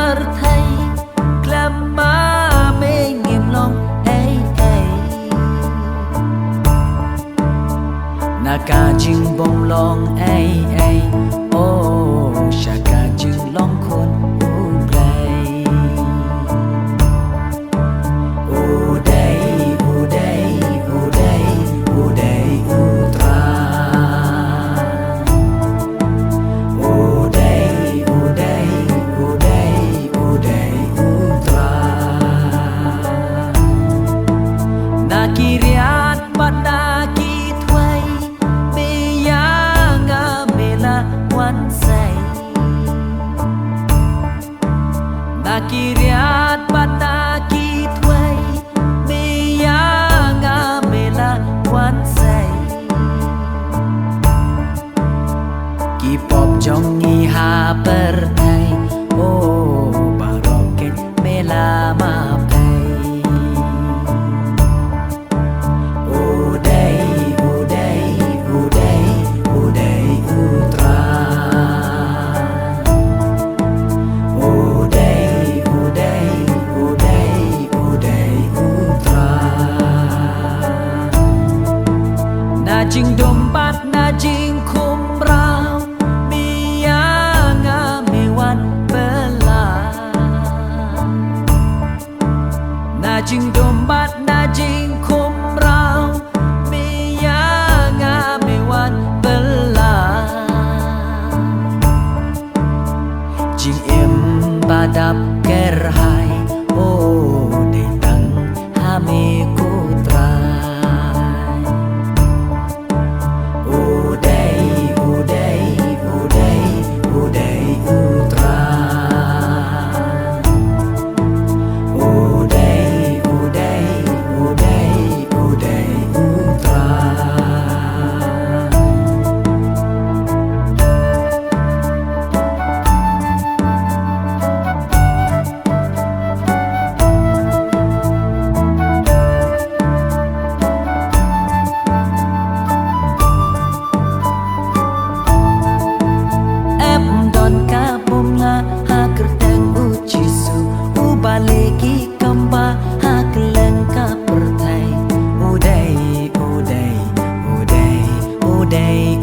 perthai klama me ngim long ai ai naka jing bom long ai ai oh shaka jing long khôn Kiriat pada kitway Meyanga mela wansay Nakiriat pada kitway Meyanga mela wansay Kipop jong iha pertai Oh baroket mela mapay Najing dompat najing kumrau Miyanga mewan belah Najing dompat najing kumrau Miyanga mewan belah Jing im badap kerhai Oh detang hame kutrai Lagi kamba hak lengkap pertai Udai, udai, udai, udai